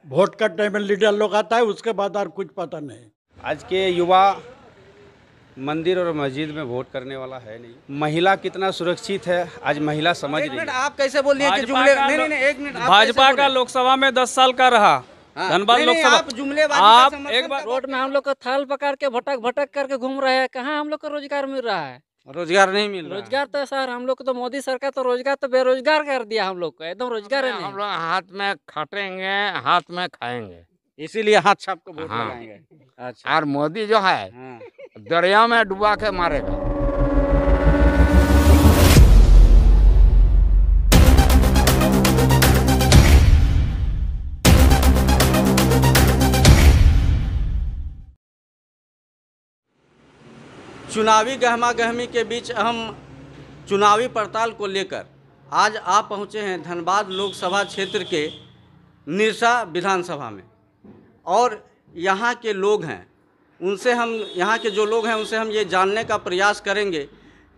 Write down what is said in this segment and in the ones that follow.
Vote का time में leader लोग आता है, उसके बाद और कुछ पता नहीं। आज के युवा मंदिर और मस्जिद में वोट करने वाला है नहीं। महिला कितना सुरक्षित है आज महिला समझ रही है। आप कैसे बोल रही हैं कि जुमले? नहीं, एक मिनट। भाजपा का लोकसभा में 10 साल का रहा, धनबाद लोकसभा। आप जुमलेबाजी आप का एक बार रोड में हम लोग को थल पकड़ के भटक भटक करके घूम रहे हैं, कहाँ हम लोग को रोजगार मिल रहा है? रोजगार नहीं मिल रहा। रोजगार तो सर हम लोग को तो मोदी सरकार तो रोजगार तो बेरोजगार कर दिया हम लोग को, एकदम रोजगार है हम नहीं। लोग हाथ में खटेंगे, हाथ में खाएंगे, इसीलिए हाथ छाप को वोट हाँ। लगाएंगे। अच्छा। और मोदी जो है हाँ। दरिया में डुबा के मारेगा। चुनावी गहमागहमी के बीच हम चुनावी पड़ताल को लेकर आज आप पहुंचे हैं धनबाद लोकसभा क्षेत्र के निरसा विधानसभा में, और यहाँ के लोग हैं उनसे हम यहाँ के जो लोग हैं उनसे हम ये जानने का प्रयास करेंगे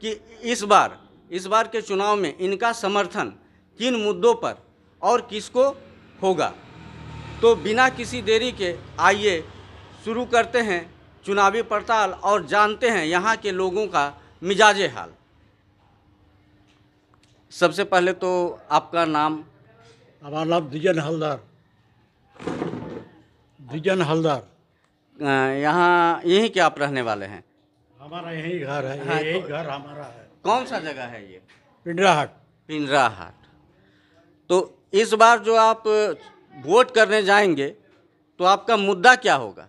कि इस बार के चुनाव में इनका समर्थन किन मुद्दों पर और किसको होगा। तो बिना किसी देरी के आइए शुरू करते हैं चुनावी पड़ताल और जानते हैं यहाँ के लोगों का मिजाजे हाल। सबसे पहले तो आपका नाम? हमारा नाम दिजन हलदार। दिजन हलदार। यहाँ यहीं के आप रहने वाले हैं? हमारा यही घर है। हाँ, यही घर हमारा है। कौन सा जगह है ये? पिंडराहाट। पिंडराहाट। तो इस बार जो आप वोट करने जाएंगे तो आपका मुद्दा क्या होगा?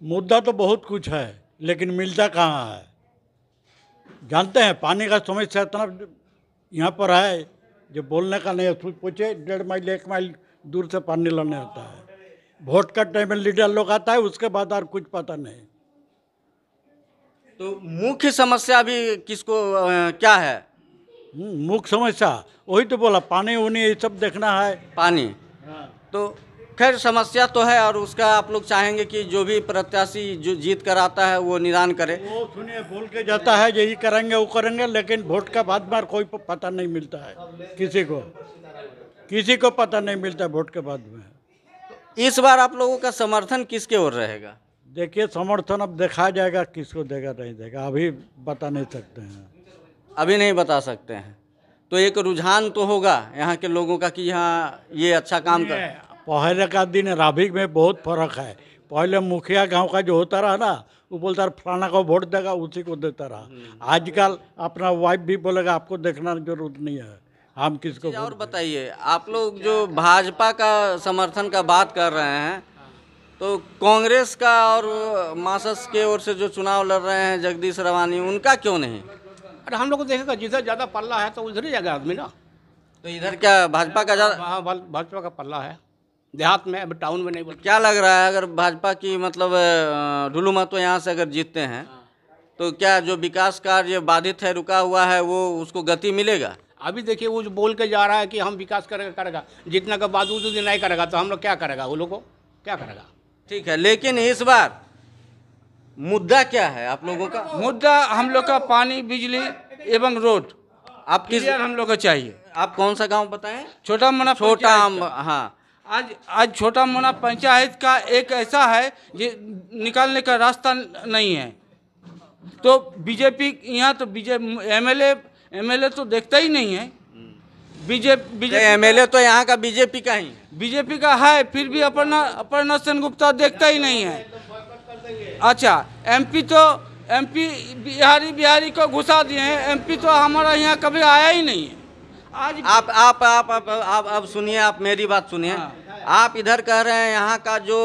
मुद्दा तो बहुत कुछ है, लेकिन मिलता कहाँ है? जानते हैं पानी का समस्या इतना यहाँ पर है जो बोलने का नहीं है। पूछे 1.5 माइल 1 माइल दूर से पानी लाने होता है। वोट का टाइम में लीडर लोग आता है, उसके बाद और कुछ पता नहीं। तो मुख्य समस्या भी किसको क्या है? मुख्य समस्या वही तो बोला, पानी उनी ये सब देखना है। पानी। तो खैर समस्या तो है, और उसका आप लोग चाहेंगे कि जो भी प्रत्याशी जो जीत कर आता है वो निदान करे। वो सुनिए बोल के जाता है यही करेंगे वो करेंगे, लेकिन वोट का बाद में कोई पता नहीं मिलता है किसी को पता नहीं मिलता वोट के बाद में। इस बार आप लोगों का समर्थन किसके ओर रहेगा? देखिए समर्थन अब देखा जाएगा, किसको देगा नहीं देगा अभी बता नहीं सकते हैं। अभी नहीं बता सकते हैं। तो एक रुझान तो होगा यहाँ के लोगों का कि यहाँ ये अच्छा काम कर। पहले का दिन राभिक में बहुत फर्क है। पहले मुखिया गांव का जो होता रहा ना, वो बोलता रहा फलाना को वोट देगा उसी को देता रहा। आजकल अपना वाइफ भी बोलेगा आपको देखना जरूरत नहीं है, हम किसको। और बताइए, आप लोग जो भाजपा का समर्थन का बात कर रहे हैं, तो कांग्रेस का और मार्क्सवादी के ओर से जो चुनाव लड़ रहे हैं जगदीश रवानी, उनका क्यों नहीं? अरे हम लोग को देखेगा जिधर ज़्यादा पल्ला है तो उधर ही जाएगा आदमी ना। तो इधर क्या भाजपा का ज़्यादा? भाजपा का पल्ला है, देहात में, अब टाउन में नहीं बोल। क्या लग रहा है अगर भाजपा की मतलब ढुलू महतो यहाँ से अगर जीतते हैं तो क्या जो विकास कार्य बाधित है, रुका हुआ है, वो उसको गति मिलेगा? अभी देखिए वो जो बोल के जा रहा है कि हम विकास करेगा, जितना का बावजूद नहीं करेगा तो हम लोग क्या करेगा, वो लोग को क्या करेगा? ठीक है, लेकिन इस बार मुद्दा क्या है आप लोगों का? मुद्दा हम लोग का पानी, बिजली एवं रोड। आप किस हम लोग को चाहिए। आप कौन सा गांव बताएं? छोटा मोना छोटा पंचायत। हाँ। आज छोटा मोना पंचायत का एक ऐसा है ये निकालने का रास्ता नहीं है। तो बीजेपी यहाँ तो एमएलए तो देखता ही नहीं है। बीजेपी एमएलए तो यहाँ का बीजेपी का ही, बीजेपी का है, फिर भी अपर्णा सेनगुप्ता देखता ही नहीं है। अच्छा एमपी बिहारी को घुसा दिए हैं। एमपी तो हमारा यहाँ कभी आया ही नहीं है। आज आप सुनिए, आप मेरी बात सुनिए। आप इधर कह रहे हैं यहाँ का जो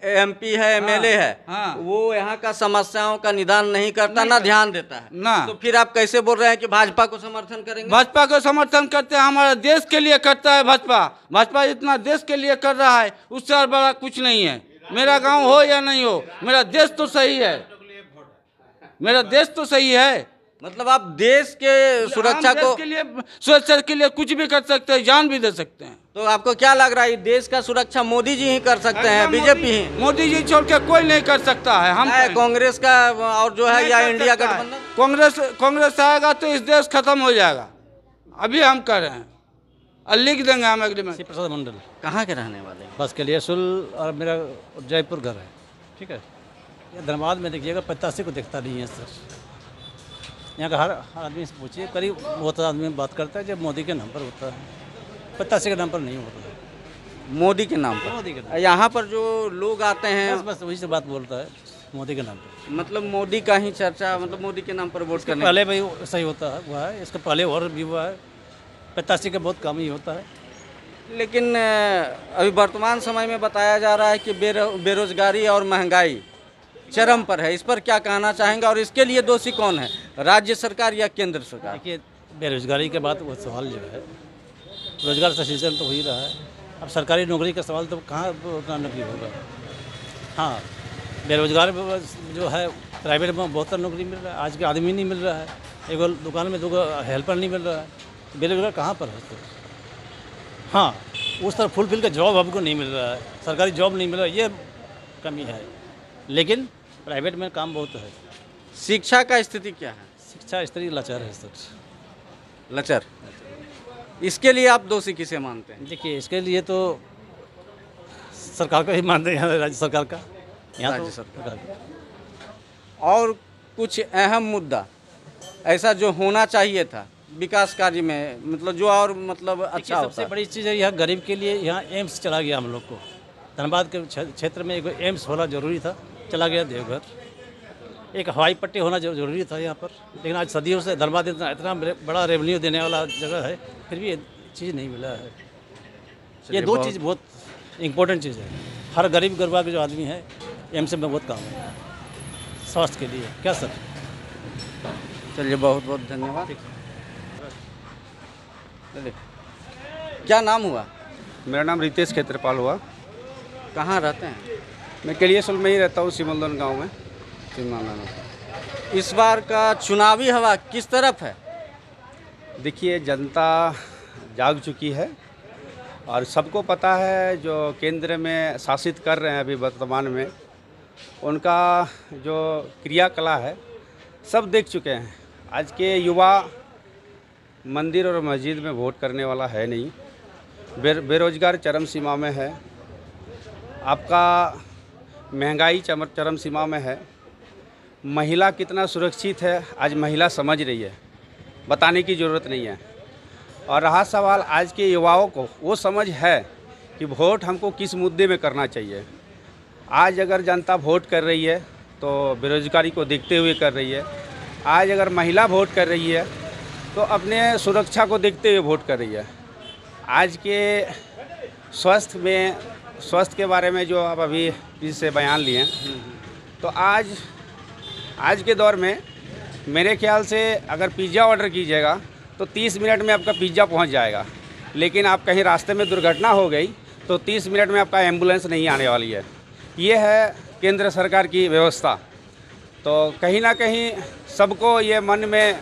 एमपी है, एमएलए है, वो यहाँ का समस्याओं का निदान नहीं करता, ना ध्यान देता है ना। तो फिर आप कैसे बोल रहे हैं कि भाजपा को समर्थन करेंगे? भाजपा को समर्थन करते हैं, हमारे देश के लिए करता है भाजपा इतना देश के लिए कर रहा है, उससे और बड़ा कुछ नहीं है। मेरा गांव हो या नहीं हो, मेरा देश तो सही है, मेरा देश तो सही है। मतलब आप देश के सुरक्षा को, सुरक्षा के लिए कुछ भी कर सकते हैं, जान भी दे सकते हैं। तो आपको क्या लग रहा है देश का सुरक्षा मोदी जी ही कर सकते हैं, बीजेपी ही? मोदी जी छोड़ के कोई नहीं कर सकता है। हम कांग्रेस का और जो है या इंडिया गठबंधन? कांग्रेस आएगा तो इस देश खत्म हो जाएगा, अभी हम कर रहे हैं। और लिख देंगे हम एग्रीमेंट। श्री प्रसाद मंडल, कहाँ के रहने वाले हैं? बस कलियासुल, और मेरा जयपुर घर है। ठीक है, ये धनबाद में देखिएगा 85 को दिखता नहीं है सर। यहाँ का हर आदमी से पूछिए, करीब बहुत आदमी बात करता है जब मोदी के नाम पर होता है, 85 के नाम पर नहीं होता है। मोदी के नाम मोदी के पर यहाँ पर जो लोग आते हैं बस वही से बात बोलता है, मोदी के नाम पर। मतलब मोदी का ही चर्चा, मतलब मोदी के नाम पर वोट करने। पहले भाई सही होता है, हुआ है, इसका पहले और भी हुआ है, 85 का बहुत कम ही होता है। लेकिन अभी वर्तमान समय में बताया जा रहा है कि बेरोजगारी और महंगाई चरम पर है। इस पर क्या कहना चाहेंगे और इसके लिए दोषी कौन है, राज्य सरकार या केंद्र सरकार? देखिए, बेरोजगारी के बाद वो सवाल जो है, रोजगार का सीजन तो हो ही रहा है, अब सरकारी नौकरी का सवाल तो कहाँ उतना नौकरी होगा। हाँ, बेरोजगार जो है प्राइवेट में बहुत नौकरी मिल रहा है, आज के आदमी नहीं मिल रहा है, एक दुकान में 2 हेल्पर नहीं मिल रहा है, बेरोजगार कहाँ पर है? तो हाँ, उस तरह फुलफिल का जॉब हमको नहीं मिल रहा है, सरकारी जॉब नहीं मिल रहा है, ये कमी है। लेकिन प्राइवेट में काम बहुत है। शिक्षा का स्थिति क्या है? शिक्षा स्थिति लाचार है सर, लचर। इसके लिए आप दोषी किसे मानते हैं? देखिए, इसके लिए तो सरकार का ही मानते हैं, राज्य सरकार का, यहाँ राज्य तो सरकार। का। और कुछ अहम मुद्दा ऐसा जो होना चाहिए था विकास कार्य में, मतलब जो और मतलब अच्छा होता। सबसे बड़ी चीज़ है, यहाँ गरीब के लिए यहाँ एम्स चला गया हम लोग को। धनबाद के क्षेत्र में एक एम्स होना जरूरी था, चला गया देवघर। एक हवाई पट्टी होना जरूरी था यहाँ पर, लेकिन आज सदियों से धनबाद इतना बड़ा रेवेन्यू देने वाला जगह है, फिर भी ये चीज़ नहीं मिला है। ये 2 चीज़ बहुत इम्पोर्टेंट चीज़ है। हर गरीब गरबा के जो आदमी है, एम्स में बहुत काम है स्वास्थ्य के लिए। क्या सर? चलिए, बहुत बहुत धन्यवाद। क्या नाम हुआ? मेरा नाम रितेश क्षेत्रपाल हुआ। कहाँ रहते हैं? मैं कलियासुल में ही रहता हूँ, सिमलदन गांव में। इस बार का चुनावी हवा किस तरफ है? देखिए, जनता जाग चुकी है और सबको पता है जो केंद्र में शासित कर रहे हैं अभी वर्तमान में, उनका जो क्रियाकला है सब देख चुके हैं। आज के युवा मंदिर और मस्जिद में वोट करने वाला है नहीं, बेरोजगार चरम सीमा में है, आपका महंगाई चरम सीमा में है, महिला कितना सुरक्षित है आज महिला समझ रही है, बताने की ज़रूरत नहीं है। और रहा सवाल आज के युवाओं को, वो समझ है कि वोट हमको किस मुद्दे में करना चाहिए। आज अगर जनता वोट कर रही है तो बेरोजगारी को देखते हुए कर रही है। आज अगर महिला वोट कर रही है तो अपने सुरक्षा को देखते हुए वोट कर रही है। आज के स्वास्थ्य के बारे में जो आप अभी इससे बयान लिए, तो आज के दौर में मेरे ख्याल से अगर पिज़्ज़ा ऑर्डर कीजिएगा तो 30 मिनट में आपका पिज़्ज़ा पहुंच जाएगा, लेकिन आप कहीं रास्ते में दुर्घटना हो गई तो 30 मिनट में आपका एम्बुलेंस नहीं आने वाली है। ये है केंद्र सरकार की व्यवस्था। तो कहीं ना कहीं सबको ये मन में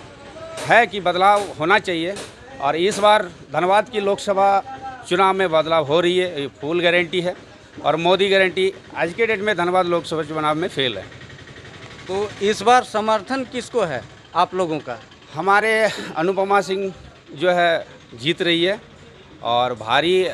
है कि बदलाव होना चाहिए, और इस बार धनबाद की लोकसभा चुनाव में बदलाव हो रही है, ये फुल गारंटी है। और मोदी गारंटी आज के डेट में धनबाद लोकसभा चुनाव में फेल है। तो इस बार समर्थन किसको है आप लोगों का? हमारे अनुपमा सिंह जो है जीत रही है और भारी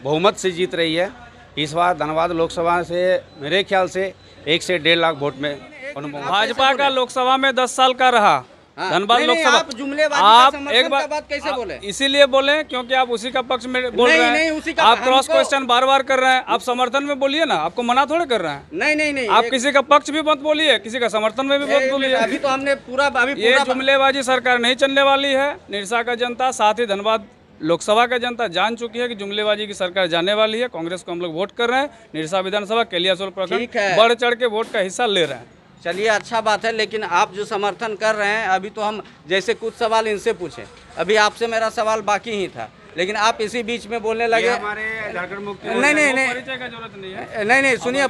बहुमत से जीत रही है। इस बार धनबाद लोकसभा से मेरे ख्याल से 1 से 1.5 लाख वोट में अनुपमा। भाजपा का लोकसभा में 10 साल का रहा। हाँ, धनबाद नहीं, लोकसभा आप जुमलेबाजी का आप समर्थन एक बार का बात कैसे बोले? इसीलिए बोले क्योंकि आप उसी का पक्ष में बोल नहीं, रहे नहीं, हैं। उसी का आप क्रॉस हमको- क्वेश्चन बार बार कर रहे हैं। आप समर्थन में बोलिए ना, आपको मना थोड़े कर रहे हैं। नहीं, आप किसी का पक्ष भी मत बोलिए, किसी का समर्थन में भी मत बोलिए। अभी तो हमने पूरा ये जुमलेबाजी सरकार नहीं चलने वाली है। निरसा का जनता, साथ ही धनबाद लोकसभा का जनता जान चुकी है कि जुमलेबाजी की सरकार जाने वाली है। कांग्रेस को हम लोग वोट कर रहे हैं। निरसा विधानसभा, कलियासोल प्रखंड ठीक है। बढ़ चढ़ के वोट का हिस्सा ले रहे हैं। चलिए, अच्छा बात है, लेकिन आप जो समर्थन कर रहे हैं, अभी तो हम जैसे कुछ सवाल इनसे पूछे, अभी आपसे मेरा सवाल बाकी ही था, लेकिन आप इसी बीच में बोलने लगे। हमारे झारखंड मुक्ति नहीं, परिचय का जरूरत नहीं है। नहीं, सुनिए,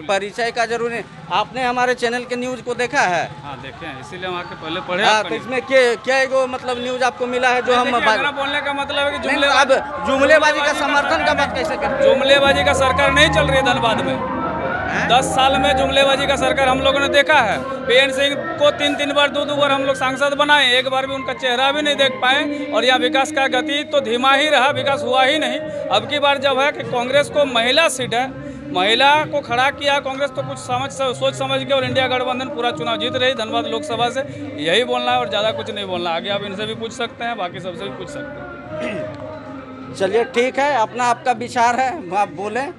परिचय का जरूर नहीं। आपने हमारे चैनल के न्यूज को देखा है? हाँ, देखे हैं, इसीलिए हम आके पहले पढ़े। हाँ, तो इसमें क्या एगो मतलब न्यूज आपको मिला है जो हम मेरा बोलने का मतलब है कि अब जुमलेबाजी का समर्थन का बात कैसे करें? जुमलेबाजी का सरकार नहीं चल रही है धनबाद में। 10 साल में जुमलेबाजी का सरकार हम लोगों ने देखा है। बीएन सिंह को 3 बार 2 बार हम लोग सांसद बनाए, एक बार भी उनका चेहरा भी नहीं देख पाए और यहाँ विकास का गति तो धीमा ही रहा, विकास हुआ ही नहीं। अब की बार जब है कि कांग्रेस को महिला सीट है, महिला को खड़ा किया कांग्रेस, तो कुछ सोच समझ के और इंडिया गठबंधन पूरा चुनाव जीत रही धनबाद लोकसभा से। यही बोलना है और ज़्यादा कुछ नहीं बोलना। आगे आप इनसे भी पूछ सकते हैं, बाकी सबसे भी पूछ सकते हैं। चलिए ठीक है, अपना आपका विचार है, आप बोलें।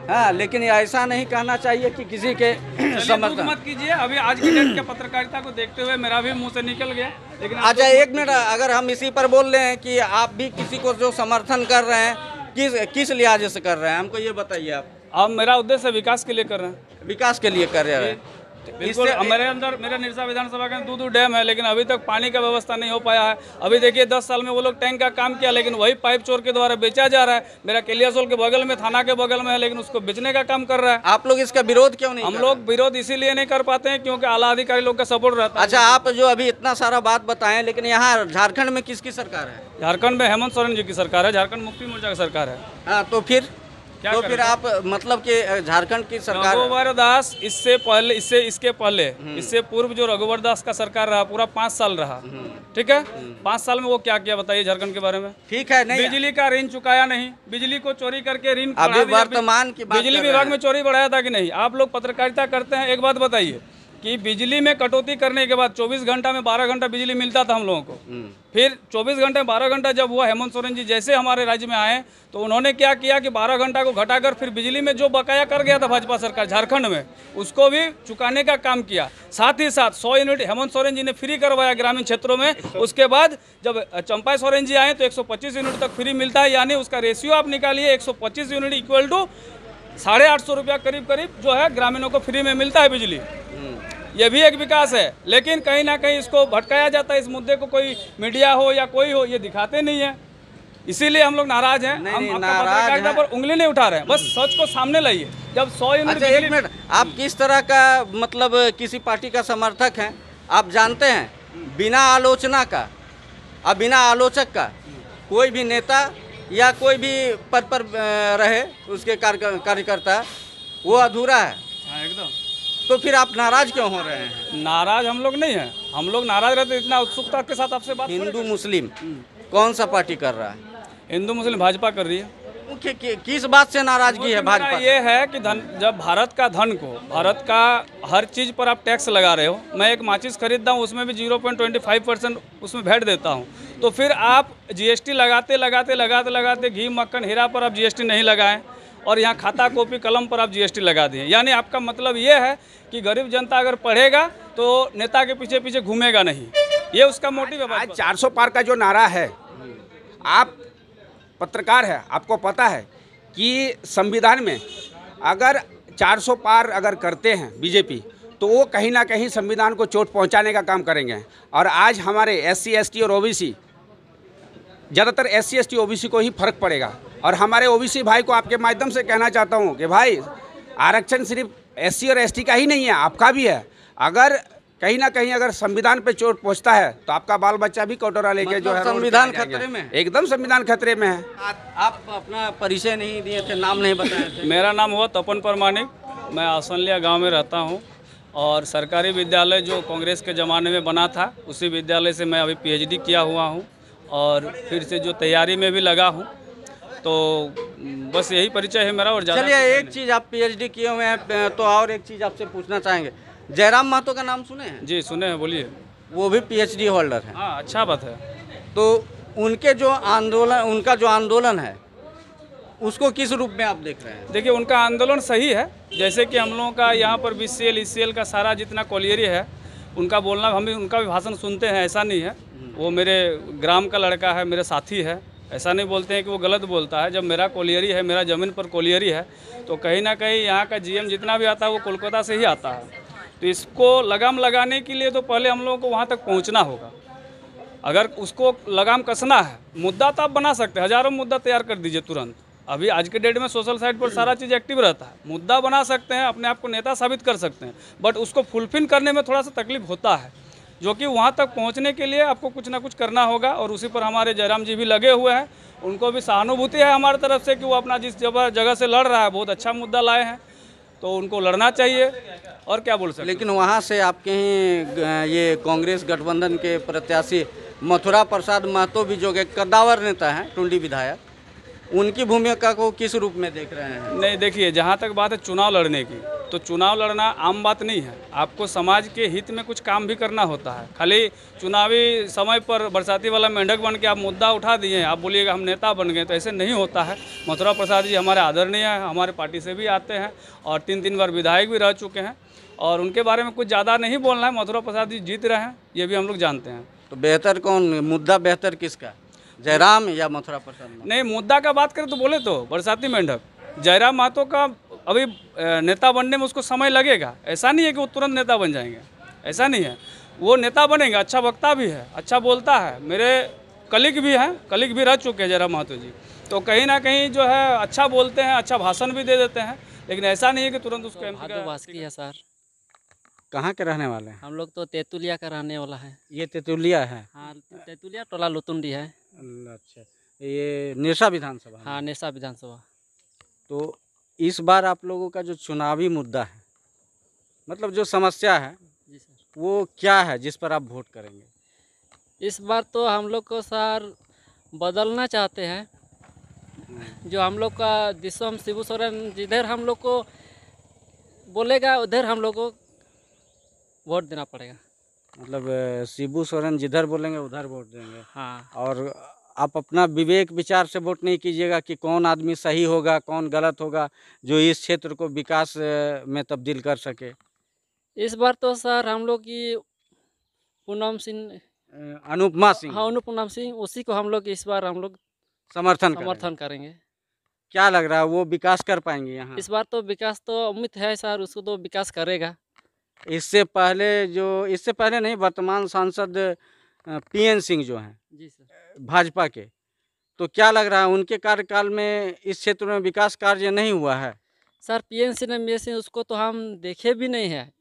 हाँ, लेकिन ऐसा नहीं कहना चाहिए कि किसी के समर्थन मत कीजिए। अभी आज की डेट के पत्रकारिता को देखते हुए मेरा भी मुंह से निकल गया, लेकिन अच्छा एक मिनट, अगर हम इसी पर बोल रहे हैं कि आप भी किसी को जो समर्थन कर रहे हैं किस लिहाज से कर रहे हैं, हमको ये बताइए आप। अब मेरा उद्देश्य विकास के लिए कर रहे हैं। विकास के लिए कर रहे हैं। बिल्कुल, मेरे अंदर मेरे निरसा विधानसभा के 2 डैम है, लेकिन अभी तक पानी का व्यवस्था नहीं हो पाया है। अभी देखिए 10 साल में वो लोग टैंक का काम किया, लेकिन वही पाइप चोर के द्वारा बेचा जा रहा है। मेरा केलियासोल के बगल में, थाना के बगल में है, लेकिन उसको बेचने का काम कर रहा है। आप लोग इसका विरोध क्यों नहीं? हम लोग विरोध इसीलिए नहीं कर पाते हैं क्योंकि आला अधिकारी लोग का सपोर्ट रहता है। अच्छा, आप जो अभी इतना सारा बात बताएं, लेकिन यहाँ झारखंड में किसकी सरकार है? झारखंड में हेमंत सोरेन जी की सरकार है, झारखंड मुक्ति मोर्चा की सरकार है। हाँ, तो फिर आप मतलब कि झारखंड की सरकार, रघुवर दास इससे पहले इससे पूर्व जो रघुवर दास का सरकार रहा पूरा 5 साल रहा, ठीक है। 5 साल में वो क्या किया बताइए झारखंड के बारे में? ठीक है, नहीं बिजली का ऋण चुकाया नहीं, बिजली को चोरी करके ऋण अभी वर्तमान की बात बिजली विभाग में चोरी बढ़ाया था कि नहीं? आप लोग पत्रकारिता करते हैं, एक बात बताइए कि बिजली में कटौती करने के बाद 24 घंटा में 12 घंटा बिजली मिलता था हम लोगों को। फिर 24 घंटे में 12 घंटा जब हुआ, हेमंत सोरेन जी जैसे हमारे राज्य में आए तो उन्होंने क्या किया कि 12 घंटा को घटाकर फिर बिजली में जो बकाया कर गया था भाजपा सरकार झारखंड में, उसको भी चुकाने का काम किया। साथ ही साथ 100 यूनिट हेमंत सोरेन जी ने फ्री करवाया ग्रामीण क्षेत्रों में। उसके बाद जब चंपा सोरेन जी आए तो 125 यूनिट तक फ्री मिलता है, यानी उसका रेशियो आप निकालिए, 125 यूनिट इक्वल टू 850 रुपया करीब जो है ग्रामीणों को फ्री में मिलता है बिजली। ये भी एक विकास है, लेकिन कहीं ना कहीं इसको भटकाया जाता है। इस मुद्दे को कोई मीडिया हो या कोई हो, ये दिखाते नहीं है, इसीलिए हम लोग नाराज हैं। हम पत्रकारिता पर उंगली नहीं उठा रहे हैं, बस सच को सामने लाइए। जब 100 यूनिट। अच्छा एक मिनट, आप किस तरह का मतलब किसी पार्टी का समर्थक हैं? आप जानते हैं बिना आलोचना का और बिना आलोचक का कोई भी नेता या कोई भी पद पर रहे उसके कार्यकर्ता वो अधूरा है। एकदम। तो फिर आप नाराज क्यों हो रहे हैं? नाराज हम लोग नहीं हैं, हम लोग नाराज रहते इतना उत्सुकता के साथ आपसे बात। हिंदू मुस्लिम कौन सा पार्टी कर रहा है? हिंदू मुस्लिम भाजपा कर रही है। किस बात से नाराजगी है भाजपा? ये है कि जब भारत का धन को, भारत का हर चीज़ पर आप टैक्स लगा रहे हो। मैं एक माचिस खरीदता हूँ, उसमें भी 0.25% उसमें वैट देता हूँ, तो फिर आप जीएसटी लगाते घी मक्खन हीरा पर आप जीएसटी नहीं लगाएं और यहाँ खाता कॉपी कलम पर आप जीएसटी लगा दिए। यानी आपका मतलब ये है कि गरीब जनता अगर पढ़ेगा तो नेता के पीछे पीछे घूमेगा नहीं, ये उसका मोटिव है। आज 400 पार का जो नारा है, आप पत्रकार है, आपको पता है कि संविधान में अगर 400 पार अगर करते हैं बीजेपी तो वो कहीं ना कहीं संविधान को चोट पहुंचाने का काम करेंगे। और आज हमारे SC ST और OBC, ज़्यादातर SC ST OBC को ही फर्क पड़ेगा। और हमारे OBC भाई को आपके माध्यम से कहना चाहता हूं कि भाई आरक्षण सिर्फ SC और ST का ही नहीं है, आपका भी है। अगर कहीं ना कहीं अगर संविधान पे चोट पहुंचता है तो आपका बाल बच्चा भी कटोरा लेके जो है संविधान खतरे में, एकदम संविधान खतरे में है। आप अपना परिचय नहीं दिए थे, नाम नहीं बताए थे। मेरा नाम हुआ तपन परमाणिक, मैं आसनलिया गांव में रहता हूं और सरकारी विद्यालय जो कांग्रेस के ज़माने में बना था उसी विद्यालय से मैं अभी PhD किया हुआ हूं और फिर से जो तैयारी में भी लगा हूं। तो बस यही परिचय है मेरा। और चलिए, एक चीज़ आप PhD किए हुए हैं तो और एक चीज़ आपसे पूछना चाहेंगे। जयराम महतो का नाम सुने हैं? जी सुने हैं, बोलिए। वो भी PhD होल्डर है। हाँ, अच्छा बात है। तो उनका जो आंदोलन है उसको किस रूप में आप देख रहे हैं? देखिए, उनका आंदोलन सही है। जैसे कि हम लोगों का यहाँ पर BCL ECL का सारा जितना कोलियरी है उनका बोलना, हम भी उनका भी भाषण सुनते हैं, ऐसा नहीं है। वो मेरे ग्राम का लड़का है, मेरे साथी है, ऐसा नहीं बोलते हैं कि वो गलत बोलता है। जब मेरा कोलियरी है, मेरा ज़मीन पर कोलियरी है, तो कहीं ना कहीं यहाँ का GM जितना भी आता है वो कोलकाता से ही आता है। तो इसको लगाम लगाने के लिए तो पहले हम लोगों को वहाँ तक पहुँचना होगा। अगर उसको लगाम कसना है, मुद्दा तो आप बना सकते हैं, हज़ारों मुद्दा तैयार कर दीजिए तुरंत। अभी आज के डेट में सोशल साइट पर सारा चीज़ एक्टिव रहता है, मुद्दा बना सकते हैं, अपने आप को नेता साबित कर सकते हैं, बट उसको फुलफिल करने में थोड़ा सा तकलीफ होता है, जो कि वहाँ तक पहुँचने के लिए आपको कुछ ना कुछ करना होगा। और उसी पर हमारे जयराम जी भी लगे हुए हैं, उनको भी सहानुभूति है हमारी तरफ से कि वो अपना जिस जगह से लड़ रहा है बहुत अच्छा मुद्दा लाए हैं। तो उनको लड़ना चाहिए, और क्या बोल सकते। लेकिन वहाँ से आपके ही ये कांग्रेस गठबंधन के प्रत्याशी मथुरा प्रसाद महतो भी जो कि कद्दावर नेता हैं, टुंडी विधायक, उनकी भूमिका को किस रूप में देख रहे हैं? नहीं, देखिए, जहाँ तक बात है चुनाव लड़ने की, तो चुनाव लड़ना आम बात नहीं है। आपको समाज के हित में कुछ काम भी करना होता है। खाली चुनावी समय पर बरसाती वाला मेंढक बन के आप मुद्दा उठा दिए, आप बोलिएगा हम नेता बन गए, तो ऐसे नहीं होता है। मथुरा प्रसाद जी हमारे आदरणीय हैं, हमारे पार्टी से भी आते हैं और 3 बार विधायक भी रह चुके हैं, और उनके बारे में कुछ ज़्यादा नहीं बोलना है। मथुरा प्रसाद जी जीत रहे हैं, ये भी हम लोग जानते हैं। तो बेहतर कौन, मुद्दा बेहतर किसका, जयराम या मथुरा प्रसाद? नहीं, मुद्दा का बात करें तो बोले तो बरसाती मेंढक जयराम महतो का अभी नेता बनने में उसको समय लगेगा। ऐसा नहीं है कि वो तुरंत नेता बन जाएंगे, ऐसा नहीं है। वो नेता बनेंगे, अच्छा वक्ता भी है, अच्छा बोलता है, मेरे कलीग भी हैं, कलीग भी रह चुके हैं जयराम महतो जी, तो कहीं ना कहीं जो है अच्छा बोलते हैं, अच्छा भाषण भी दे देते हैं, लेकिन ऐसा नहीं है कि तुरंत उसको एमपी का। भादोवासकी है सर। कहाँ के रहने वाले हैं? हम लोग तो तेतुलिया का रहने वाला है। ये तेतुलिया है? हाँ, तेतुलिया टोला लुतुंडी है। अच्छा, ये निरसा विधानसभा? हाँ, निरसा विधानसभा। तो इस बार आप लोगों का जो चुनावी मुद्दा है, मतलब जो समस्या है, जी सर, वो क्या है जिस पर आप वोट करेंगे? इस बार तो हम लोग को सर बदलना चाहते हैं। जो हम लोग का दिसम शिबू सोरेन जिधर हम लोग को बोलेगा उधर हम लोग को वोट देना पड़ेगा। मतलब शिबू सोरेन जिधर बोलेंगे उधर वोट देंगे? हाँ। और आप अपना विवेक विचार से वोट नहीं कीजिएगा कि कौन आदमी सही होगा, कौन गलत होगा, जो इस क्षेत्र को विकास में तब्दील कर सके। इस बार तो सर हम लोग की पूनम सिंह, अनुपमा सिंह। हाँ, अनुपूनम सिंह, उसी को हम लोग इस बार हम लोग समर्थन करेंगे। क्या लग रहा है, वो विकास कर पाएंगे यहाँ? इस बार तो विकास तो उम्मीद है सर, उसको तो विकास करेगा। इससे पहले नहीं, वर्तमान सांसद PN सिंह जो हैं, जी सर, भाजपा के, तो क्या लग रहा है उनके कार्यकाल में इस क्षेत्र में विकास कार्य नहीं हुआ है? सर PN सिंह में से उसको तो हम देखे भी नहीं है,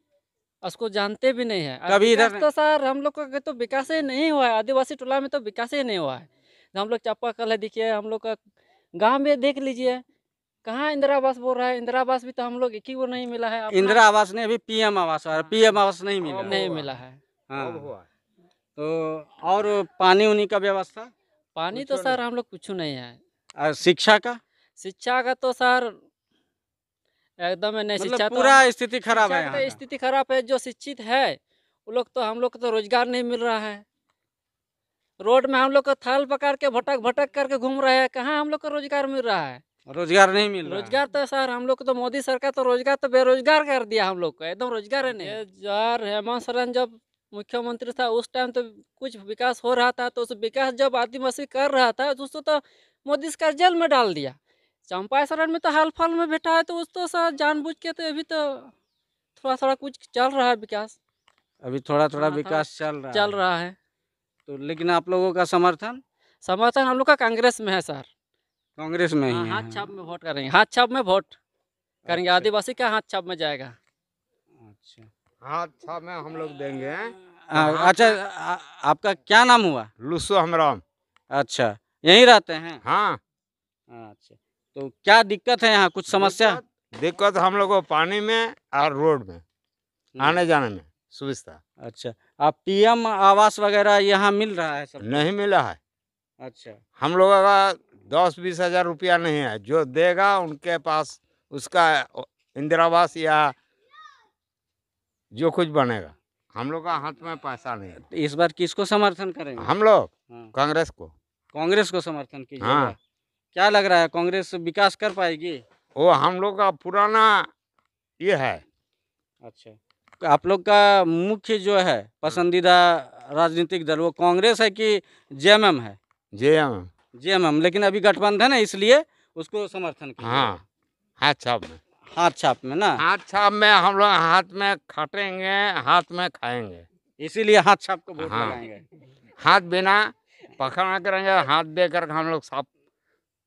उसको जानते भी नहीं है। कभी इधर विकास तो सर हम लोग का तो विकास ही नहीं हुआ है। आदिवासी टोला में तो विकास ही नहीं हुआ है। हम लोग चापाकल है, देखिए हम लोग का गांव में देख लीजिए, कहाँ इंदिरा आवास बोल रहा है। इंदिरा आवास भी तो हम लोग एक ही को नहीं मिला है। इंदिरा आवास ने अभी PM आवास आ रहा है, PM आवास नहीं मिला। नहीं मिला है। हाँ, तो और पानी उनी का व्यवस्था? पानी तो सर हम लोग कुछ नहीं है। और शिक्षा का तो सर एकदम नहीं, मतलब शिक्षा पूरा स्थिति खराब है यहाँ तो का। स्थिति खराब है। जो शिक्षित है वो लोग तो, हम लोग को तो रोजगार नहीं मिल रहा है। रोड में हम लोग को थाल पकड़ के भटक करके घूम रहे हैं, कहाँ हम लोग को रोजगार मिल रहा है? रोजगार नहीं मिल रहा है। रोजगार तो सर हम लोग को तो मोदी सरकार तो रोजगार तो बेरोजगार कर दिया हम लोग को, एकदम रोजगार है नहीं। यार हेमंत सोरेन जब मुख्यमंत्री था उस टाइम तो कुछ विकास हो रहा था, तो उस विकास जब आदिवासी कर रहा था तो उसको तो मोदी सरकार जेल में डाल दिया। चंपाई सोरेन में तो हाल फाल में बैठा है, तो उसको सर जानबूझ के तो अभी तो थोड़ा कुछ चल रहा है विकास। अभी थोड़ा विकास चल रहा है। तो लेकिन आप लोगों का समर्थन हम लोग का कांग्रेस में है सर। कांग्रेस में ही है? हाथ छाप में वोट करेंगे, हाथ छाप में वोट करेंगे। आदिवासी का हाथ छाप में जाएगा। अच्छा, हाथ छाप में हम लोग देंगे। अच्छा, आपका क्या नाम हुआ? लुसो हमराम। अच्छा, यहीं रहते हैं? हाँ। अच्छा, तो क्या दिक्कत है यहाँ, कुछ समस्या? दिक्कत हम लोग को पानी में और रोड में आने जाने में सुविधा। अच्छा, आप PM आवास वगैरह यहाँ मिल रहा है सब? नहीं मिला है। अच्छा, हम लोगों का 10-20 हज़ार रुपया नहीं है, जो देगा उनके पास उसका इंदिरा आवास या जो कुछ बनेगा। हम लोग का हाथ में पैसा नहीं है। तो इस बार किसको समर्थन करेंगे? हम लोग हाँ। कांग्रेस को समर्थन कीजिएगा। हाँ। क्या लग रहा है, कांग्रेस विकास कर पाएगी? वो हम लोग का पुराना ये है। अच्छा, आप लोग का मुख्य जो है पसंदीदा राजनीतिक दल वो कांग्रेस है कि JMM है? JMM, लेकिन अभी गठबंधन है इसलिए उसको समर्थन कीजिए। हाँ, हाथ छाप में ना? हाथ छाप में हम लोग हाथ में खटेंगे, हाथ में खाएंगे, इसीलिए हाथ छाप को वोट हाँ। लगाएंगे। हाथ बिना पकड़ना करेंगे, हाथ देकर हम लोग साफ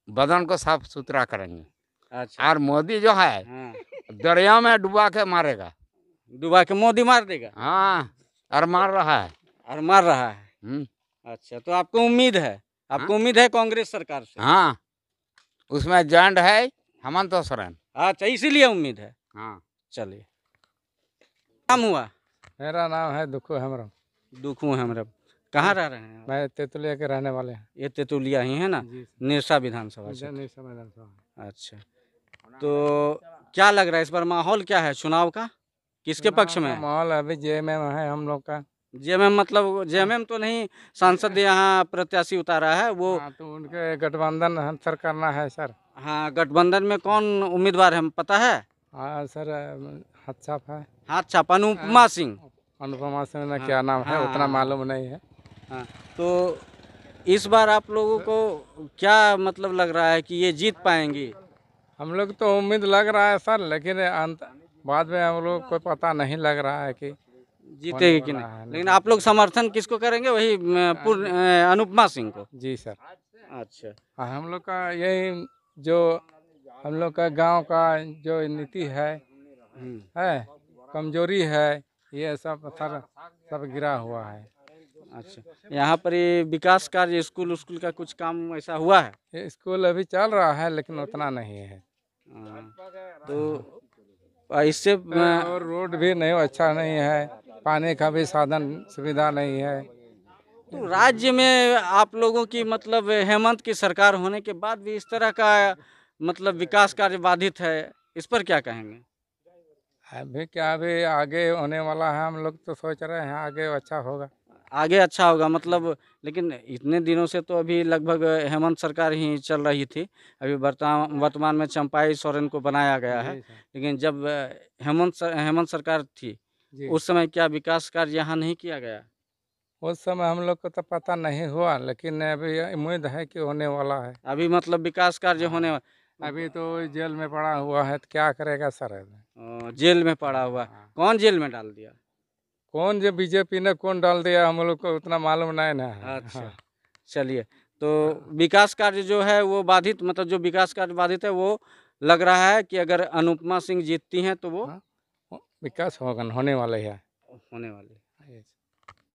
बदन को साफ सुथरा करेंगे। अच्छा, और मोदी जो है हाँ, दरिया में डुबा के मारेगा। डुबा के मोदी मार देगा? हाँ, और मार रहा है। अच्छा, तो आपको उम्मीद है? उम्मीद है कांग्रेस सरकार से? हाँ, उसमें जॉइंट है हेमंत सोरेन। अच्छा, इसीलिए उम्मीद है। हाँ। चलिए, नाम हुआ? मेरा नाम है दुखू हेमरम। दुखू हेमरम। कहाँ रह रहे हैं? मैं तेतुलिया के रहने वाले हैं। ये तेतुलिया ही है ना? निरसा विधानसभा से। अच्छा, तो क्या लग रहा है इस बार माहौल क्या है चुनाव का, किसके पक्ष में है? माहौल अभी जेएमएम है हम लोग का। जेएमएम मतलब जेएमएम तो नहीं, सांसद यहाँ प्रत्याशी उतारा है वो। हाँ, तो उनके गठबंधन हम सर करना है सर। हाँ, गठबंधन में कौन उम्मीदवार है पता है? हाँ सर, हाथ छाप है। हाथ छाप अनुपमा सिंह। अनुपमा सिंह ना क्या नाम है, उतना मालूम नहीं है। हाँ, तो इस बार आप लोगों को क्या मतलब लग रहा है कि ये जीत पाएंगी? हम लोग तो उम्मीद लग रहा है सर, लेकिन बाद में हम लोग को पता नहीं लग रहा है कि जीतेगी कि नहीं। लेकिन आप लोग समर्थन किसको करेंगे? वही अनुपमा सिंह को? जी सर। अच्छा, हाँ, हम लोग का यही जो हम लोग का गांव का जो नीति है कमजोरी है, ये सब गिरा हुआ है। अच्छा, यहाँ पर ये विकास कार्य स्कूल का कुछ काम ऐसा हुआ है? ये स्कूल अभी चल रहा है लेकिन उतना नहीं है। तो इससे और रोड भी नहीं अच्छा नहीं है, पानी का भी साधन सुविधा नहीं है। तो राज्य में आप लोगों की मतलब हेमंत की सरकार होने के बाद भी इस तरह का मतलब विकास कार्य बाधित है, इस पर क्या कहेंगे? अभी क्या, अभी आगे होने वाला है, हम लोग तो सोच रहे हैं आगे अच्छा होगा। आगे अच्छा होगा मतलब, लेकिन इतने दिनों से तो अभी लगभग हेमंत सरकार ही चल रही थी। अभी वर्तमान में चंपाई सोरेन को बनाया गया है, लेकिन जब हेमंत सरकार थी उस समय क्या विकास कार्य यहाँ नहीं किया गया? उस समय हम लोग को तो पता नहीं हुआ, लेकिन अभी उम्मीद है कि होने वाला है। अभी मतलब विकास कार्य होने वाला। अभी तो जेल में पड़ा हुआ है, तो क्या करेगा सर? जेल में पड़ा हुआ। कौन जेल में डाल दिया? कौन जो बीजेपी ने कौन डाल दिया हम लोग को उतना मालूम नहीं ना है। अच्छा, चलिए, तो विकास कार्य जो है वो बाधित, मतलब जो विकास कार्य बाधित है वो लग रहा है कि अगर अनुपमा सिंह जीतती हैं तो वो विकास होगा, होने वाला है। होने वाले।